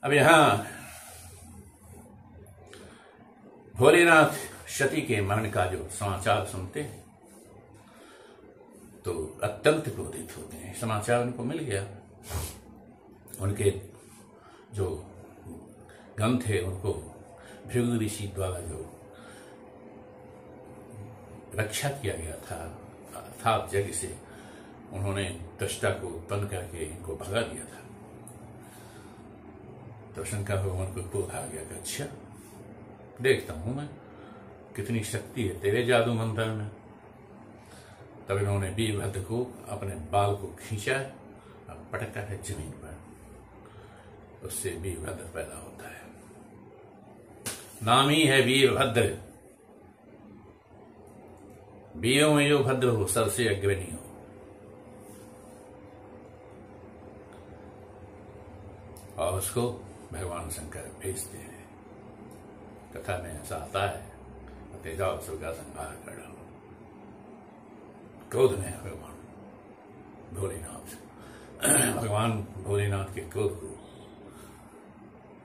अब यहां भोलेनाथ सती के मरण का जो समाचार सुनते हैं तो अत्यंत क्रोधित होते हैं। समाचार उनको मिल गया, उनके जो गण थे उनको भृगु ऋषि द्वारा जो रक्षा किया गया था अर्थात यज्ञ से, उन्होंने दृष्टा को उत्पन्न करके इनको भगा दिया था। तो शंकर भगवान को क्रोध आ गया कि अच्छा देखता हूं मैं कितनी शक्ति है तेरे जादू मंत्र में। तब इन्होंने वीरभद्र को अपने बाल को खींचा और पटका है जमीन पर, उससे वीरभद्र पैदा होता है। नाम ही है वीरभद्र, वीरों में जो भद्र हो सबसे अग्रणी हो। और उसको भगवान शंकर भेजते हैं। कथा में ऐसा आता है, तेजा और का संहार कर डालो। क्रोध में है भगवान भोलेनाथ। भगवान भोलेनाथ के क्रोध को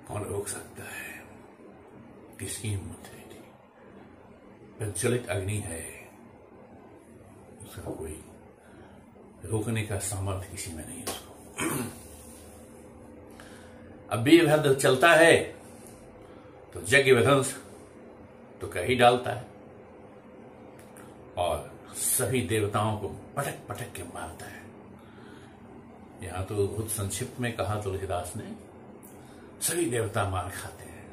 कौन रोक सकता है? किसकी हिम्मत है? प्रज्वलित अग्नि है, उसका कोई रोकने का सामर्थ्य किसी में नहीं है उसको। अब वीरभद्र चलता है तो यज्ञ विध्वंस तो कह ही डालता है और सभी देवताओं को पटक पटक के मारता है। यहां तो बहुत संक्षिप्त में कहा तुलसीदास ने, सभी देवता मार खाते हैं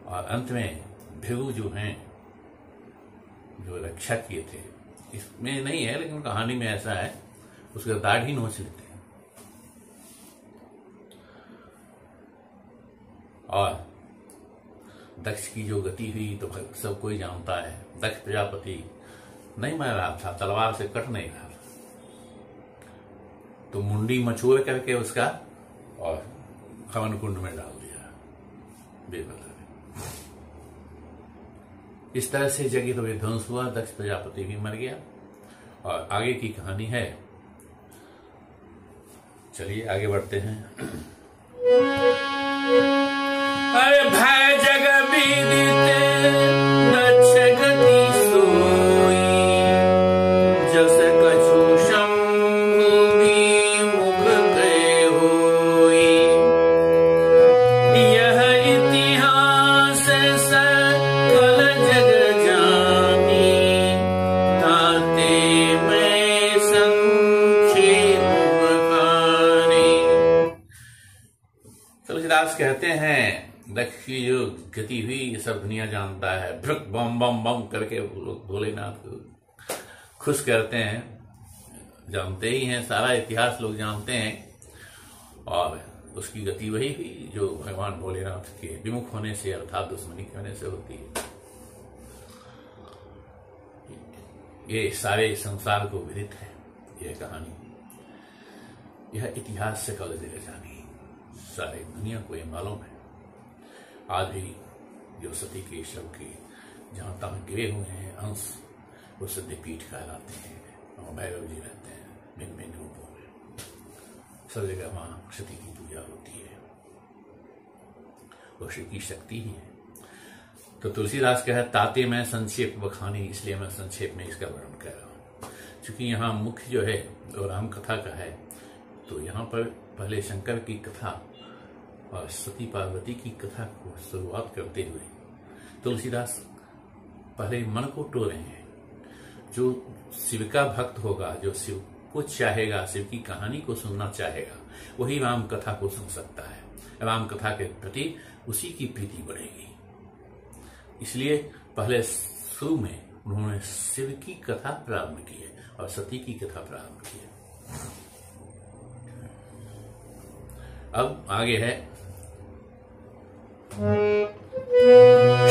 और अंत में भृगु जो हैं, जो रक्षा किए थे, इसमें नहीं है लेकिन कहानी में ऐसा है, उसका दाढ़ी नोच लेते हैं और दक्ष की जो गति हुई तो सब कोई जानता है। दक्ष प्रजापति नहीं मर रहा था, तलवार से कट नहीं रहा था, तो मुंडी मचोड़ करके उसका और हवन कुंड में डाल दिया वीरभद्र ने। इस तरह से यज्ञ तो विध्वंस हुआ, दक्ष प्रजापति भी मर गया। और आगे की कहानी है, चलिए आगे बढ़ते हैं। अरे भय जग बीते दक्ष गति सोई, जस कछु शंभु मुख गए होई। यह इतिहास सकल जग जानी, ताते मैं संक्षेप बखानी। तुलसीदास कहते हैं दक्ष की जो गति हुई ये सब दुनिया जानता है। भ्रक बम बम बम करके लोग भोलेनाथ को खुश करते हैं, जानते ही हैं, सारा इतिहास लोग जानते हैं। और उसकी गति वही हुई जो भगवान भोलेनाथ के विमुख होने से अर्थात दुश्मनी होने से होती है। ये सारे संसार को विदित है यह कहानी। यह इतिहास से कल जगह जानी, सारी दुनिया को ये मालूम है। आज भी जो सती के शव के जहां तहां गिरे हुए हैं अंश, वो सिद्धपीठ कहलाते हैं और भैरव जी रहते हैं भिन्न भिन्न रूपों में। सब जगह वहां सती की पूजा होती है, वो श्री की शक्ति ही है। तो तुलसीदास कहे ताते मैं संक्षेप बखानी, इसलिए मैं संक्षेप में इसका वर्णन कर रहा हूं। क्योंकि यहाँ मुख्य जो है वो राम कथा का है, तो यहाँ पर पहले शंकर की कथा और सती पार्वती की कथा को शुरुआत करते हुए तुलसीदास पहले मन को टोरे हैं। जो शिव का भक्त होगा, जो शिव को चाहेगा, शिव की कहानी को सुनना चाहेगा, वही राम कथा को सुन सकता है। राम कथा के प्रति उसी की प्रीति बढ़ेगी। इसलिए पहले शुरू में उन्होंने शिव की कथा प्रारंभ की है और सती की कथा प्रारंभ की है। अब आगे है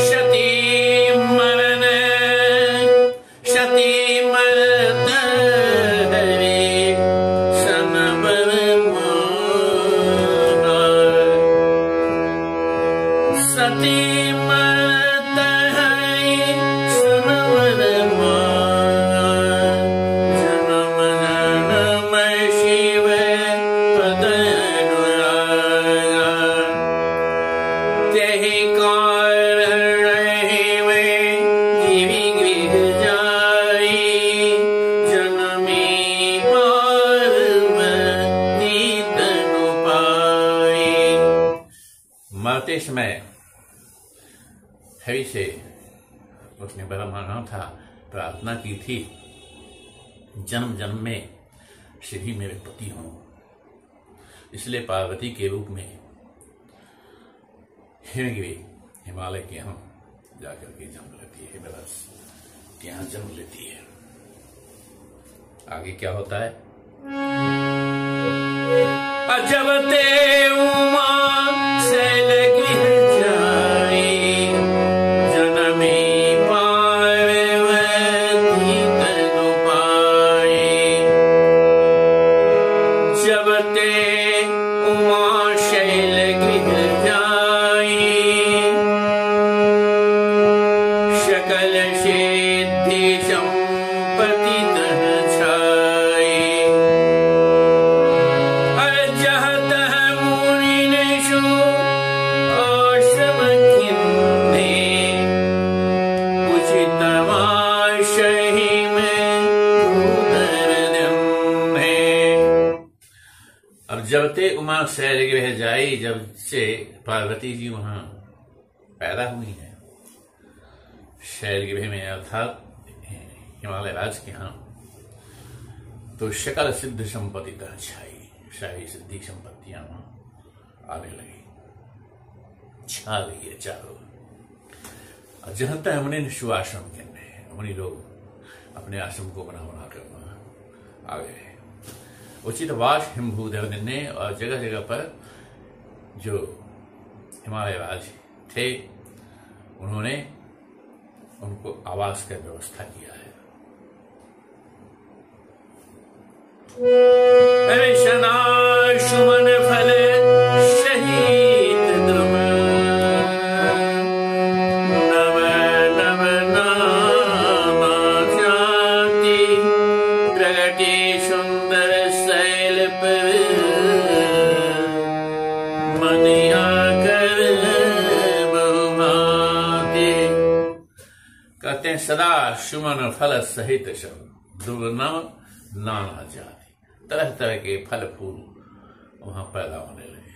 शती मरण शती मरत हरे सनबर माना। सती मरत हरे सनबर माना। जन्म जन्म शिव पद अनुरागा। मरते समय हवि से उसने बड़ा माना था, प्रार्थना की थी, जन्म जन्म में श्री मेरे पति हों, इसलिए पार्वती के रूप में हिमगिरी हिमालय के यहाँ जाकर के जन्म लेती है, हिमालय के यहाँ जन्म लेती है। आगे क्या होता है? जब ते उमा शैलगृह जाई, जनमी पार्वती तनु पाई। जब ते उमा शैलगृह जाई, सकल सिद्धि संपत्ति तह छाई। अब जब ते उमा शैलगृह जाई, जब से पार्वती जी वहां पैदा हुई है शैलगृह में अर्थात हिमालय राज के यहाँ, तो सकल सिद्ध संपत्ति तह छाई, शाही सिद्धि संपत्तियां वहां आने लगी, छा गई है चारों। जहां तक मुनि सुआश्रम के मुनि लोग अपने आश्रम को बना बना कर आ गए। उचित वास हिमभूधर ने, और जगह जगह पर जो हिमालय राज थे उन्होंने उनको आवास का व्यवस्था किया है। सुमन फल शहीद द्रुम, नव नव नामा जाति, प्रगति सुंदर शैल पर, मनिया कर बहुमाते। कहते हैं सदा सुमन फल सहित सब, दुर्नव नाना जाति, तरह तरह के फल फूल वहां पैदा होने लगे।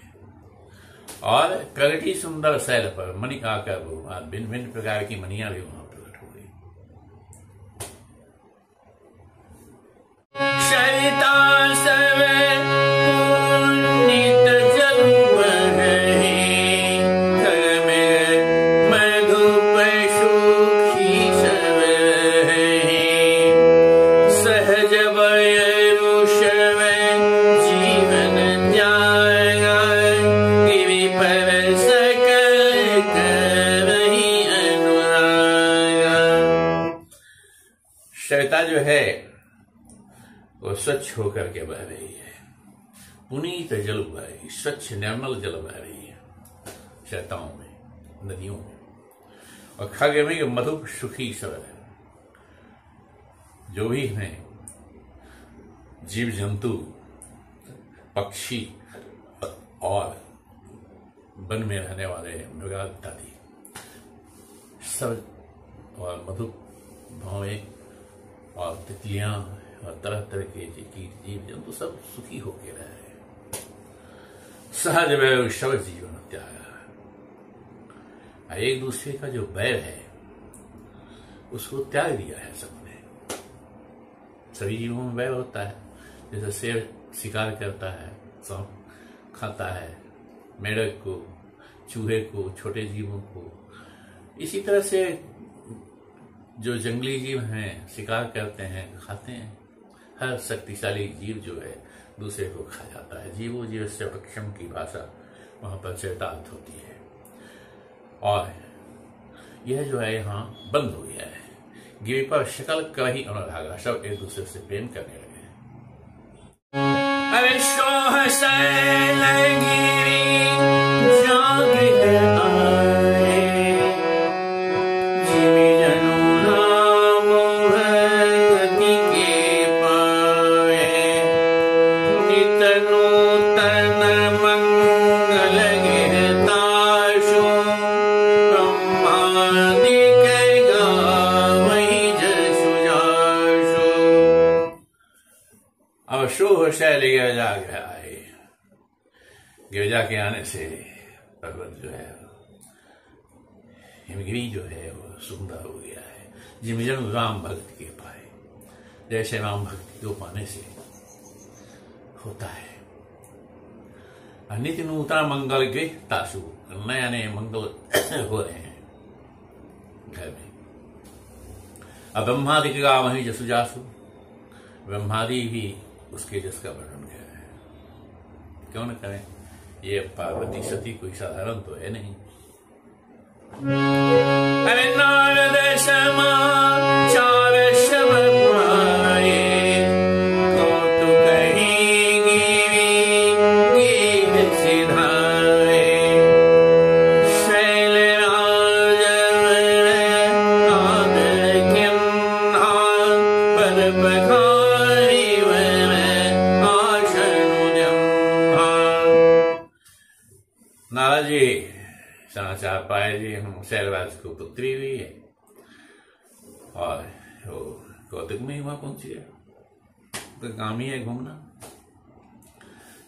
और प्रगति सुंदर शैल पर, मणि आकर बहुमात, भिन्न भिन्न प्रकार की मणियां भी वहां प्रकट हो गई। सरिता सब पुनीत जल बहे, घर में मधुप सुखी सब रहे, सहज वरुष में जीवन त्यागा, गिरि पर सकल करहि अनुरागा। सरिता जो है वो स्वच्छ होकर के बह रही है, पुनीत जल बह रही, स्वच्छ निर्मल जल बह रही है सरिताओं में, नदियों में। और खग में मधुप सुखी सब है, जो भी हैं जीव जंतु, पक्षी और वन में रहने वाले मृगा इत्यादि सब, और मधुप भौएं और तितलियां और तरह तरह के जीव जंतु सब सुखी होके रहे। सहज वैर शव जीवन त्याग, एक दूसरे का जो वैर है उसको त्याग दिया है सबने। सभी जीवों में वैर होता है, जैसे शेर शिकार करता है, सांप खाता है मेढक को, चूहे को, छोटे जीवों को। इसी तरह से जो जंगली जीव हैं शिकार करते हैं, खाते हैं। हर शक्तिशाली जीव जो है दूसरे को खा जाता है। जीवो जीव से पक्षम की भाषा वहां पर चरितार्थ होती है। और यह जो है यहाँ बंद हो गया है। गिरि पर शकल कही अनुरागा, सब एक दूसरे से प्रेम करने लगे। अरे सोह शैलगिरि जागृह आए, जीवी जनु नाम गति के पाए, नित नूतन मंगल गीताशु, ब्रह्मादिक गावहि जसु जासु। अब शोह शैल गिरजा आए, गिरजा के आने से पर्वत जो है हिमगिरी जो है वो सुंदर हो गया है। जिम जन राम भक्त के पाए, जैसे राम भक्ति को पाने से होता है। नित्य नूतन मंगल गृह तासु, नए नए मंगल हो रहे हैं घर में। अब ब्रह्मादि का वहीं जसु जासु, ब्रह्मादि भी उसके जस का वर्णन कर रहे हैं। क्यों न करें, ये पार्वती सती कोई साधारण तो है नहीं। अरे नारद समाचार सब पुराए, कौतुक ही गीत सिधाए। शैलराज नाद किन्हा पर पखारी वन आशनु जम्हा। नारद जी समाचार पाए जी, हम शैलराज को पुत्री हुई है और वो कौतुक में ही वहां पहुंच गया। तो काम ही है घूमना।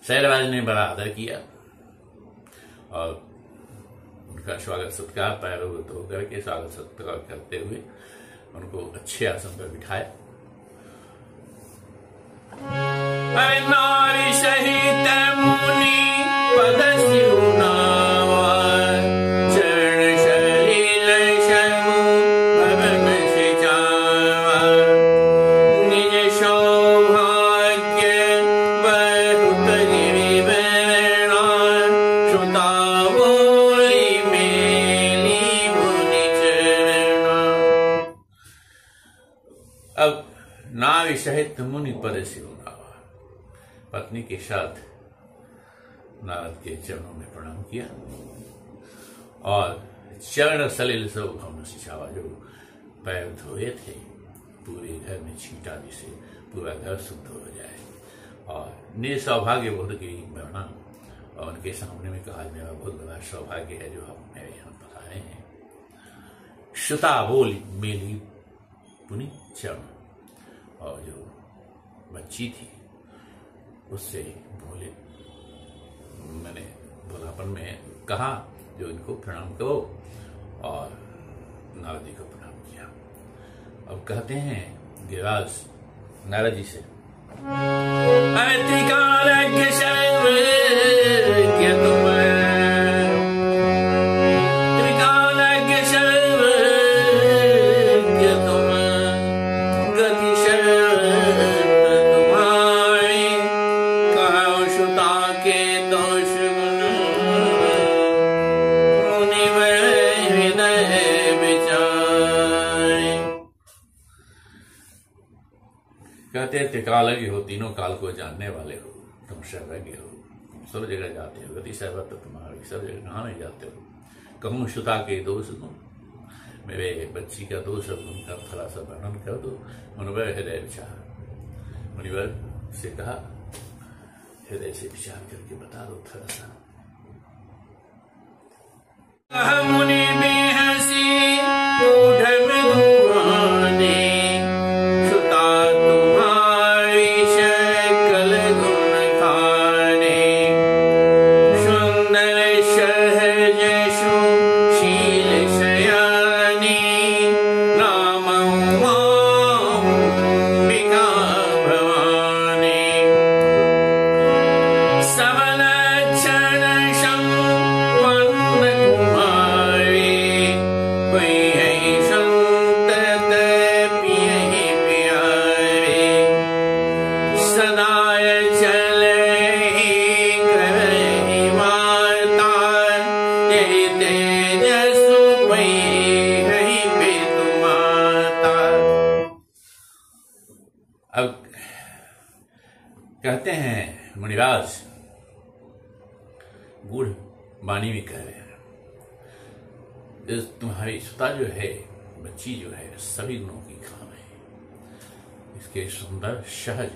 शैलराज ने बड़ा आदर किया और उनका स्वागत सत्कार पैरों धो करके स्वागत सत्कार करते हुए उनको अच्छे आसन पर बिठाया। नारी सहित मुनि पद सिउनावा, चरण सलिल शमु भवन सिचावा। निज सौभाग्य बहुत गिरिवरणा, श्रुता बोली मेली मुनि चरणा। अब नारी सहित मुनि पद सिउनावा, पत्नी के साथ नारद के चरणों में प्रणाम किया और चरण सलिल सब भवन सिचावा, जो पैर धोए थे पूरे घर में छींटा जिसे पूरा घर शुद्ध हो जाए। और निज सौभाग्य बोध की वर्णन, और उनके सामने में कहा मेरा बहुत बड़ा सौभाग्य है जो आप मेरे यहाँ पधारे हैं। श्रुता बोली मेली पुनि चरण, और जो बच्ची थी उससे बोले, मैंने भोलापन में कहा जो इनको प्रणाम करो, और नारद जी को प्रणाम किया। अब कहते हैं गिरिराज नारद जी से, त्रिकालज्ञ सर्वज्ञ तुम, त्रिकालज्ञ सर्वज्ञ तुम, गति कहते त्रिकालज्ञ हो, तीनों काल को जानने वाले हो, तुम सर्वज्ञ हो, सब जगह जाते हो, गति सर्वत्र तुम्हारी, सब जगह कहाँ नहीं जाते हो। कहूँ श्रुता के दोष गुण, मेरे बच्ची का दोष गुण का थोड़ा सा वर्णन कर दो। मुनिवर हृदय विचार, मुनिवर से कहा हृदय से विचार करके बता दो थोड़ा सा। मुनि में हंसी अब कहते हैं मुनिराज गूढ़ वाणी में कह रहे हैं, तुम्हारी सुता जो है, बच्ची जो है, सभी गुणों की खान है। इसके सुंदर, सहज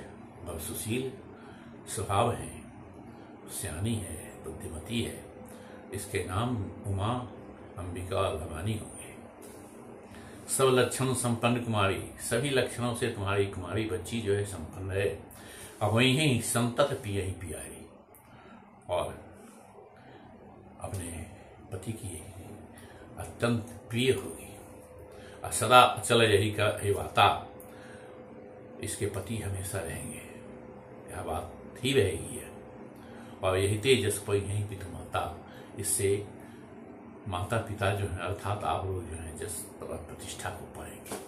और सुशील स्वभाव है, सियानी है, बुद्धिमती है। इसके नाम उमा, अंबिका और भवानी होंगे। सब लक्षण संपन्न कुमारी, सभी लक्षणों से तुम्हारी कुमारी बच्ची जो है संपन्न है। अब वही संतत पियहि प्यारी, और अपने पति की अत्यंत प्रिय होगी और सदा अचल यही का हे वाता, इसके पति हमेशा रहेंगे, यह बात ही रहेगी है। और यही तेजस पर यही पिता माता, इससे माता पिता जो है अर्थात आप लोग जो है जस प्रतिष्ठा को पाएंगे।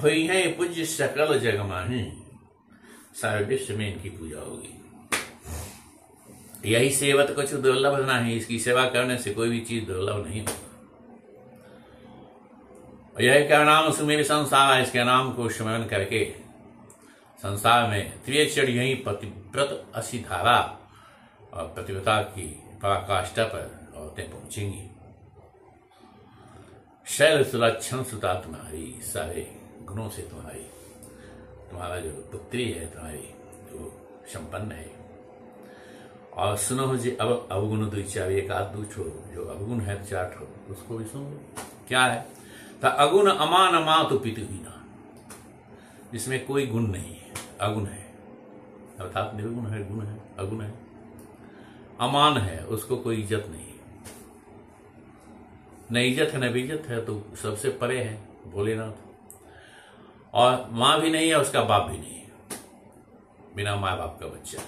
हुई है पूज्य सकल जग माही, सारे विश्व में इनकी पूजा होगी। यही सेवत कुछ दुर्लभ नहीं, इसकी सेवा करने से कोई भी चीज दुर्लभ नहीं होगा। यही का नाम सुमेर संसार है, इसके नाम को स्मरण करके संसार में त्रिचर यही पतिव्रत असी धारा और प्रतिव्रता की पराकाष्ठा पर औरतें पहुंचेंगी। शैल सुलक्षण सुता तुम्हारी, सारे गुणों से तुम्हारा जो पुत्री है, तुम्हारी जो संपन्न है। और सुनो जी अब अवगुण दो चार, एक आध दो छो, जो अवगुण है चार ठो, उसको भी सुनो क्या है। तो अगुण अमान मातु पितुहीना, जिसमें कोई गुण नहीं है, अगुण है अर्थात निर्गुण है, गुण है, अगुण है। अमान है, उसको कोई इज्जत नहीं, न इज्जत है न बेइज्जत है, तो सबसे परे है भोलेनाथ। और मां भी नहीं है, उसका बाप भी नहीं है, बिना माँ बाप का बच्चा।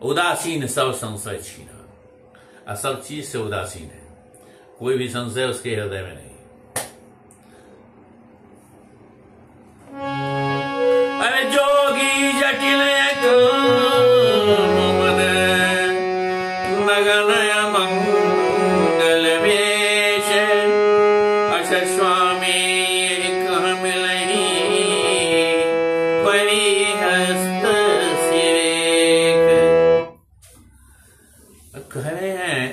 उदासीन सब संशय छीना, सब चीज से उदासीन है, कोई भी संशय उसके हृदय में नहीं। अरे जोगी जटिल मन मगन मंगल वेश, अस स्वामी कह मिलही परिहस्त सिरेख। कह रहे हैं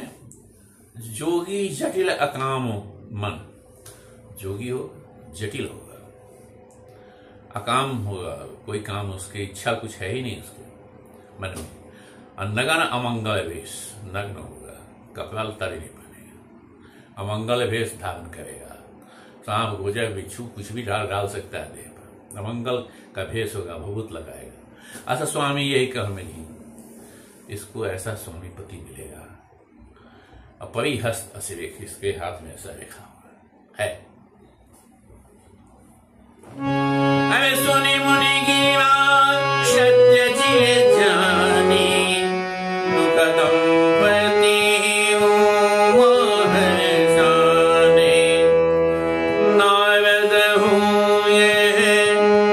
जोगी जटिल अकाम मन, जोगी हो जटिल होगा, अकाम होगा, कोई काम उसकी इच्छा कुछ है ही नहीं उसके मन में। और नगन अमंगल वेश, नग्न होगा, कपड़ा लतारी नहीं पहनेगा, अमंगल वेश धारण करेगा, सांप गोजर बिच्छू कुछ भी डाल सकता है देह पर, अमंगल का भेष होगा, भभूत लगाएगा। ऐसा स्वामी यही कह मिली, इसको ऐसा स्वामी पति मिलेगा। और परिहस्त असिरेख, इसके हाथ में ऐसा रेखा है। अरे सुनी मुनि की बात सत्य जिए जानी, दुख दंपति मोहन शाने, नारद हूँ ये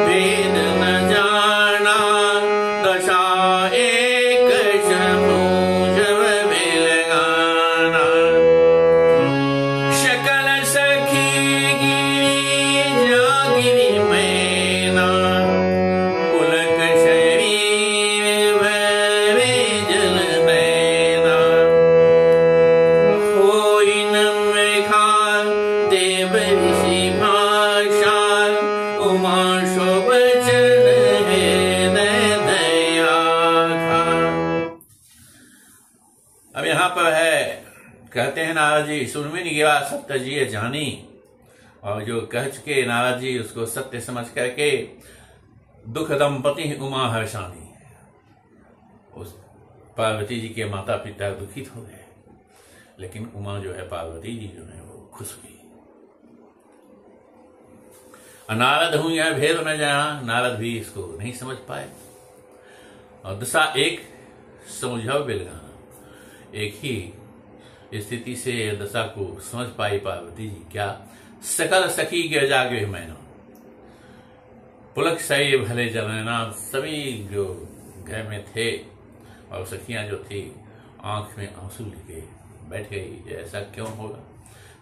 वेद न जाना, दशा एक समूझव बिलगाना, शकल सखी गिरी जागिरी मैना, पुलक शरीर भरे जल नैना, होई न मेघा देव ऋषि भाषा, उमा शोभचन है दया था। अब यहाँ पर है, कहते हैं नारद जी सुनमिन गिरा सत्य जी जानी, और जो कह चुके नारद जी उसको सत्य समझ करके दुख दंपति उमा हर्षानी, उस पार्वती जी के माता पिता दुखित हो गए, लेकिन उमा जो है पार्वती जी जो है वो खुश हुई। नारद हूं यह भेद न जाना, नारद भी इसको नहीं समझ पाए। और दशा एक समझाओ बिलगाना, एक ही स्थिति से दशा को समझ पाई पार्वती जी। क्या सकल सखी के जागे मैनो, पुलक सही भले जलना। सभी जो घर में थे और सखियां जो थी आंख में आंसू लेके बैठ गई। ऐसा क्यों होगा?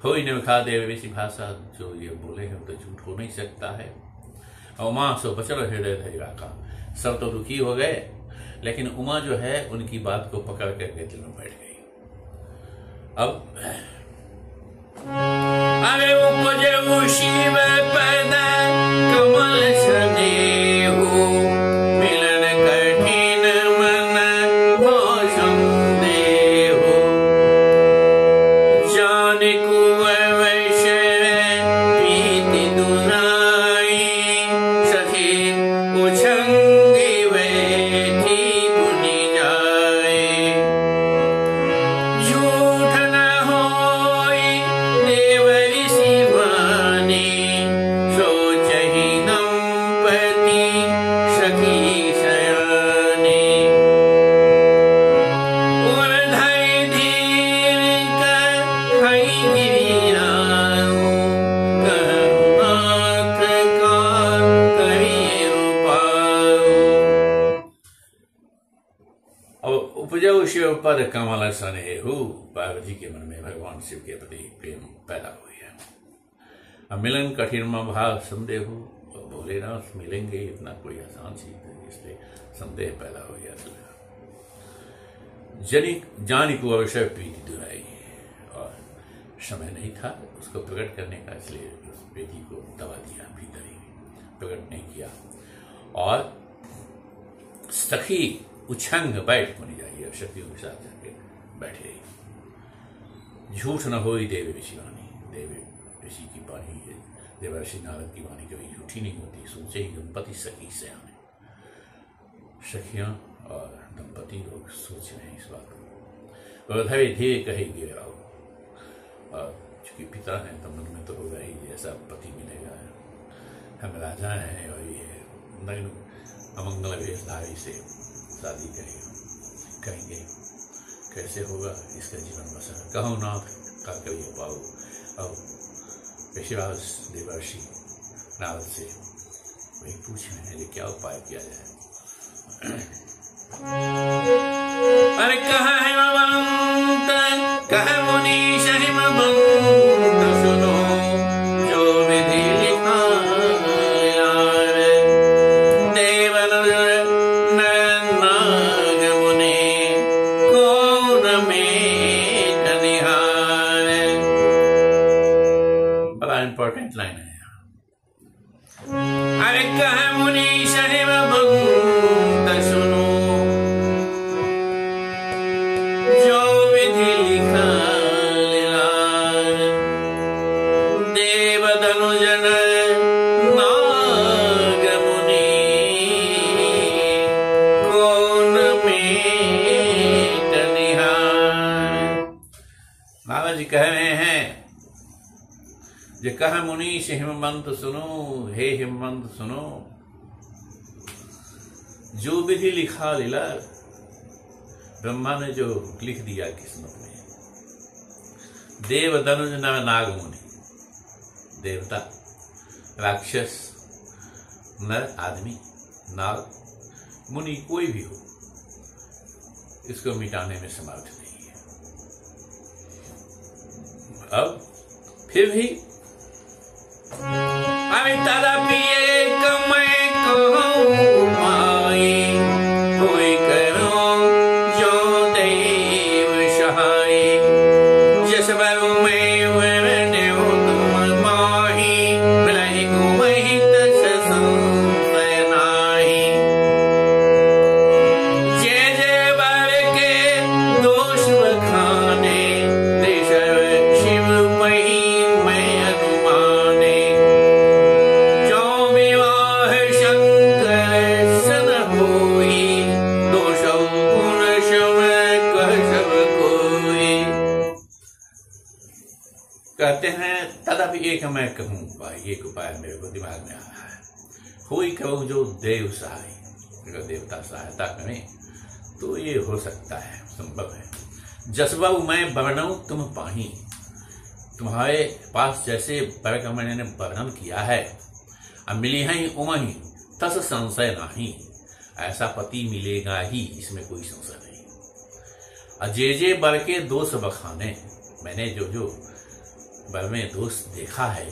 हो ही निखा देव वैसी भाषा, जो ये बोले हैं तो झूठ हो नहीं सकता है। उमा सो बचल हृदय धैर्य का। सब तो दुखी हो गए, लेकिन उमा जो है उनकी बात को पकड़ करके दिल में बैठ गई। अब अरे उपजे शिव पद कमल सदेहु, मिलन कठिन मन हो संदेहु। जान कुवैश्य प्रीति दुराई, सखी उछंगी बैठी पुनि जाए। झूठ न होई देव ऋषि वाणी, सोचहि दंपति सखी सयानी। उर धरि धीर कर हई गिरिराऊ, कहु नाथ का करिए उपाऊ। अब उपजऊ शिव पद कमल सनेहु, पार्वती के मन में भगवान शिव के प्रति प्रेम पैदा हुई है। अब मिलन कठिन में भाव संदेहु, भोलेनाथ मिलेंगे इतना कोई आसान चीज नहीं, इसलिए संदेह पैदा हो गया। जानी को अवश्य प्रीति दुराई, और समय नहीं था उसको प्रकट करने का, इसलिए उस प्रीति को दबा दिया, भीतर ही प्रकट नहीं किया। और सखी उछंग बैठ होनी जाइए, शक्तियों के साथ जाके बैठ गई। झूठ न होई देव ऋषि वाणी, देव ऋषि की वाणी है, देवर्षि नारद की वाणी कभी झूठी नहीं होती। सोचे ही दंपति सखी से आने, सखियां और दंपति लोग सोच रहे हैं इस बात को। और धैर्य धीरे कहे गिराओ, और चूंकि पिता हैं तो मन में तो होगा ही जैसा पति मिलेगा। हम राजा हैं और ये नग्न अमंगल वेशधारी से शादी करेंगे, कैसे होगा इसका जीवन बसर? कहो नाथ का कभी पाओ। अब ऋषिराज देवर्षि नारद से वही पूछ रहे हैं क्या उपाय किया जाए। अरे कहा है हिमवंत, कहा मुनीश हिमवंत, सुनो जो विधि लिखा देवन नाग मुनि कौन में निहार। बड़ा इंपॉर्टेंट लाइन है। अरे कहा मुनीश हिमवंत, सुनो जो विधि लिखा देव धनुजन नाग मुनि कौन में निहार। नारद जी कह रहे हैं जो कहा मुनीश हिमवंत सुनो, हे हिमवंत सुनो, जो विधि लिखा लीला, ब्रह्मा ने जो लिख दिया किस्मत में। देव धनुज नाग मुनि, देवता, राक्षस, नर आदमी, नाग, मुनि कोई भी हो, इसको मिटाने में समर्थ नहीं है। अब फिर भी अभी तदपि एक मैं कहूं माई, कोई करो जो देव सहाय। जिस बरु में वरने तुम माही, मिलहि गुमहि तस संशय नाहि। जे जे बर के दोष बखाने, देश शिव मही मैं अनुमाने। जो विवाह शंकर सन होई, दोषौ गुण शव कह सब कोई। कहते हैं तदपि एक मैं कहूं उपाय, एक उपाय मेरे को दिमाग में आ रहा है। कोई कहूं जो देव सहाय, अगर देवता सहायता करें तो ये हो सकता है, संभव है। जसबा मैं वर्णऊ तुम पाही, तुम्हारे पास जैसे वर का मैंने वर्णन किया है, अब मिली है उमही तस संशय नहीं, ऐसा पति मिलेगा ही, इसमें कोई संशय नहीं। अजे जे वर के दोष बखाने, मैंने जो जो वर में दोष देखा है,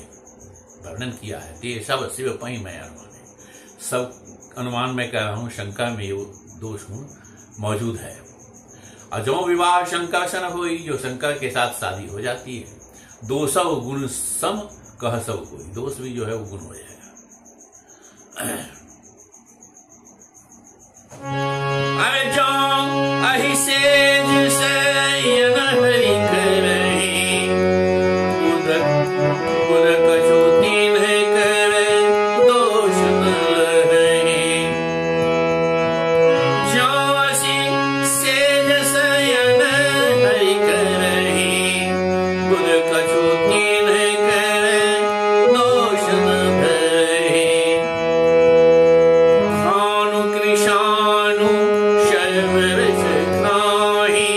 वर्णन किया है, ते सब शिव पई मैं अनुमाने, सब अनुमान में कह रहा हूं, शंका में ये दोष मौजूद है। और जो विवाह शंकर सन हुई, जो शंकर के साथ शादी हो जाती है, दोषव गुण सम कह सब कोई, दोष भी जो है वो गुण हो जाएगा। अरे जो अहि सेज सयन हरि करहि, उदक कछु दीन करे दोष न लहहि। जो अहि सेज सयन हरि करहि, उदक कछु दीन करे दोष न धरहि। भानु कृशानु शर्म खाही,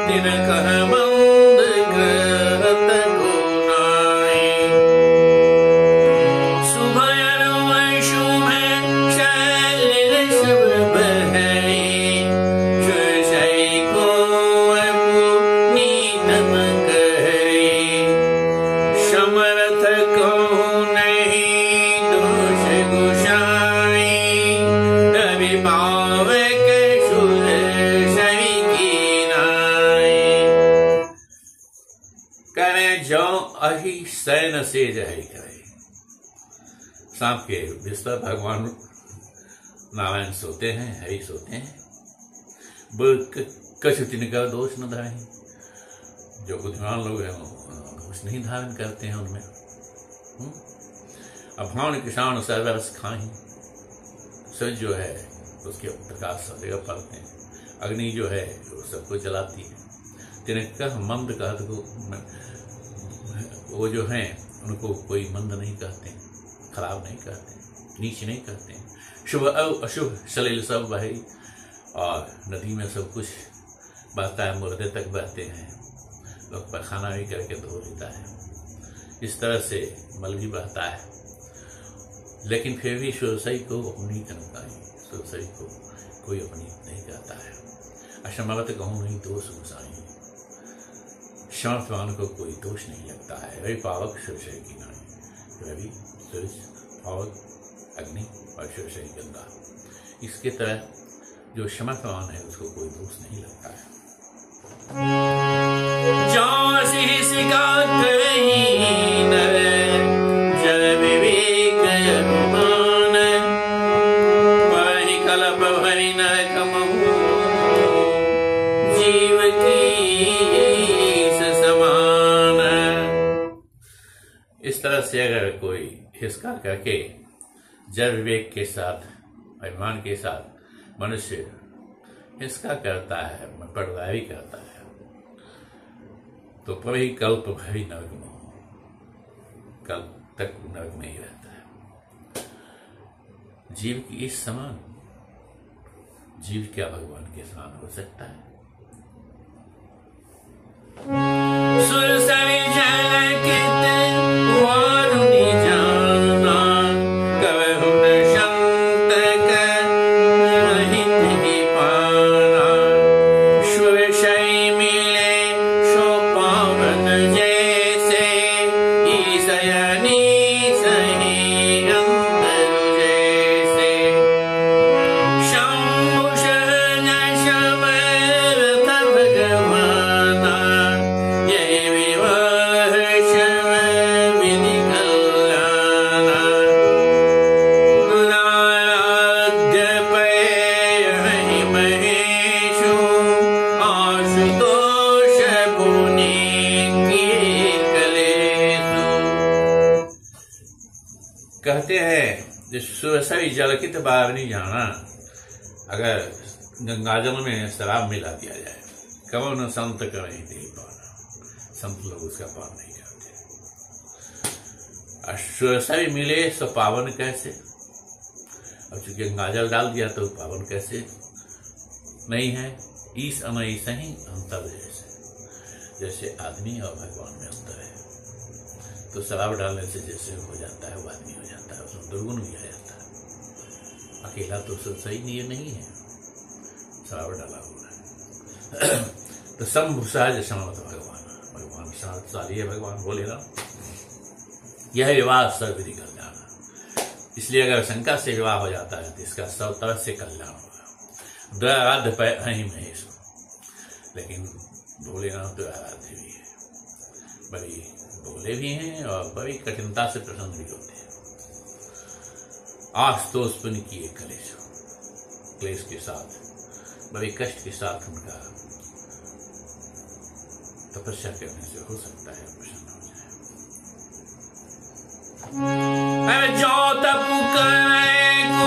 दिन कह बंद करत को नाहि। शुभ शुभ शैल शुभ बहई, सुरसई को नीतम कही। समर्थ को नहीं दोष गुसाई, रवि पावे के सुरसई की नाई। करे जो अहि सैन सेज है करे, सांप के बिस्तर भगवान नारायण सोते हैं, हरि सोते हैं। कछु तिनका दोष न धारे, जो बुद्धिमान लोग हैं दोष नहीं धारण करते हैं उनमें। अभान किसान सर्वरस खाही, सूरज जो है उसके प्रकाश सब जगह पड़ते हैं, अग्नि जो है वो सबको जलाती है। तिनका मंद कहत को, वो जो हैं उनको कोई मंद नहीं कहते, खराब नहीं कहते, नीच नहीं कहते। शुभ अशुभ सलिल सब बहे, और नदी में सब कुछ बहता है, मुर्दे तक बहते हैं, लोग पैखाना भी करके धो लेता है, इस तरह से मल भी बहता है। लेकिन फिर भी सुरसई को अपनी कनकाई, सुरसई को कोई अपनी नहीं कहता है। असमर्थ कहूँ नहीं दोष गुसाई, समर्थवान को कोई दोष नहीं लगता है। रवि पावक सुरसई की नाई, रवि सूरज पावक अग्नि और सुरसई गंगा, इसके तरह जो समर्थवान है उसको कोई दोष नहीं लगता है। जल विवेक अनुमान, परहि कल्प भरि न कमहु, जीव की समान। इस तरह से अगर कोई हिस्सा करके जल विवेक के साथ, अभिमान के साथ मनुष्य हिस्सा करता है, पढ़ाई करता है, तो परहि कल्प भरि नरक में, कल तक नरक में ही रहता है। जीव की इस समान, जीव क्या भगवान के समान हो सकता है? सुरसरी झलकित वारुणी जाना, कबहु न संत कर रहित ही पाना। सुरसई मिले सो पावन जैसे, ईसयनी सही अंतर जैसे। शंभु शरण समर्थ भगवाना, यही विवाह शव विधि कल्याणा। नाराध्य पेय हरि महेशु, आशुतोष पुनि किए कलेशु। कहते हैं जो सुरसई जलकित बारनी जाना, अगर गंगाजल में शराब मिला दिया जाए, कब न संत करें नहीं पाना, संत लोग उसका पान नहीं करते। और सुरसई मिले सो पावन कैसे, अब चूंकि गंगाजल डाल दिया तो पावन कैसे नहीं है। ईस अनईस ही अंतर जैसे, जैसे आदमी और भगवान में अंतर है। तो शराब डालने से जैसे हो जाता है वो आदमी हो जाता है, उसमें दुर्गुण भी आ जाता है। अकेला तो सही नहीं है, शराब डाला हुआ है। तो शंभुषा जशमत भगवान शांतशाली है भगवान बोले ना, यह विवाह सर्वविधि कल्याण। इसलिए अगर शंका से विवाह हो जाता है तो इसका सब तरह से कल्याण होगा। द्वैराध्य पर ही महेश, लेकिन भोलेनाथ द्वैराध्य भी है, बड़ी भोले भी हैं और बड़ी कठिनता से प्रसन्न भी होते हैं। आशुतोष पुण्य किए क्लेश के साथ, बड़े कष्ट के साथ उनका तपस्या करने से हो सकता है प्रसन्न हो जाए। जो तप करे को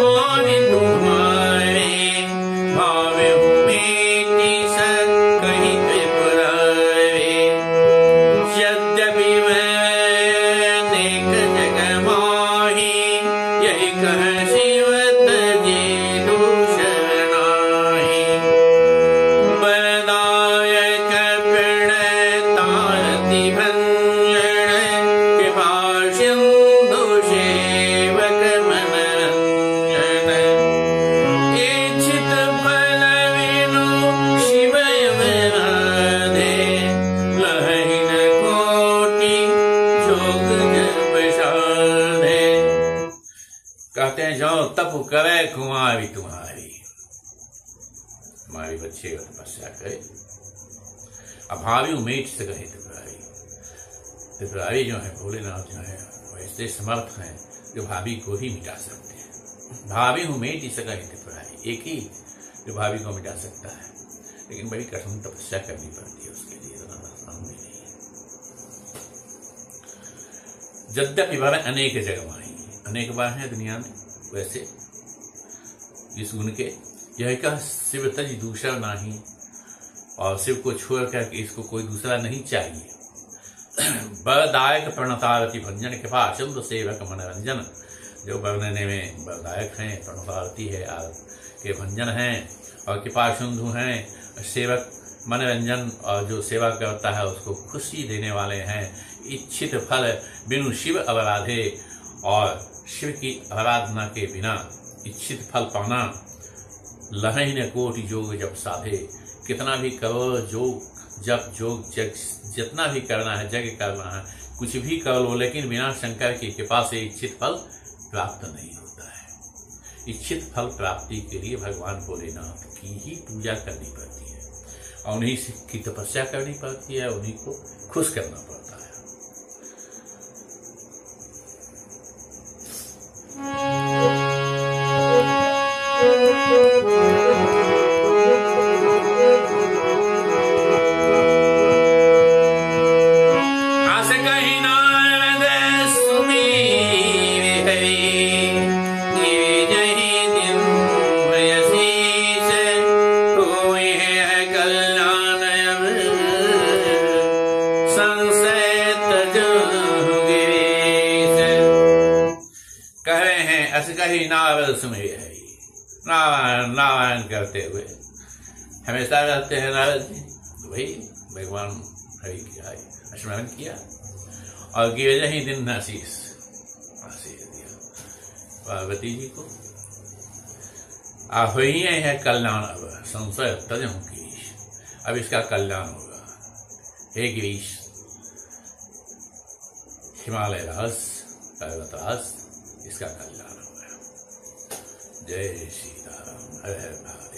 माने तुम्हारे, भावे मेरी सत कहीं त्रिपुरारे। यद्यपि मैं नेक जग माही, यही कह शिव तजे दूषण नाही। बलदायक प्रणतारति भंजन, कृपा सिंधु सेवक मनरंजन। इच्छित फल विनु शिव यमराधे, लहिन कोटि जोग जप साधे। कहते हैं जो तप करे कुमारी तुम्हारी, हमारी बच्चे का तपस्या करे। अभावी उमेश से कहे त्रिपुरारी, त्रिपुरारी जो है भोलेनाथ जो है वैसे समर्थ हैं जो भाभी को ही मिटा सकते हैं। भावी उमेश से कहे त्रिपुरारी, एक ही जो भाभी को मिटा सकता है, लेकिन बड़ी कठिन तपस्या करनी पड़ती है उसके लिए, आसान भी नहीं है। यद्यपि भव अनेक जगमाही, अनेक बार है दुनिया में वैसे इस गुण के, यह कह शिव तज दूसरा नहीं, और शिव को छोड़ करके इसको कोई दूसरा नहीं चाहिए। बलदायक प्रणतारति भंजन, कृपा चंद्र सेवक मनोरंजन। जो वर्णने में बलदायक हैं, प्रणतारति है, के भंजन हैं, और कृपा सिंधु हैं, सेवक मनोरंजन, और जो सेवा करता है उसको खुशी देने वाले हैं। इच्छित फल बिनु शिव अवराधे, और शिव की आराधना के बिना इच्छित फल पाना। लहिन कोटि जोग जप साधे, कितना भी करो जोग जप जोग जग जितना भी करना है, जग करना है, कुछ भी कर लो, लेकिन बिना शंकर की कृपा से इच्छित फल प्राप्त नहीं होता है। इच्छित फल प्राप्ति के लिए भगवान भोलेनाथ की ही पूजा करनी पड़ती है, और उन्हीं की तपस्या करनी पड़ती है, उन्हीं को खुश करना पड़ता है। कह रहे हैं असकही नारद सुमेर है, नारायण नारायण करते हुए हमेशा रहते हैं नारद जी। तो भाई भगवान हरि की स्मरण किया और गिरज ही दिन आशीष दिया पार्वती जी को। आप ही है कल्याण, अब संशय तजहूं गिरीश, अब इसका कल्याण होगा। हे गिरीश, हिमालय रास पर्वत रास, इसका कल्याण होगा। जय श्री राम, हर हर महादेव।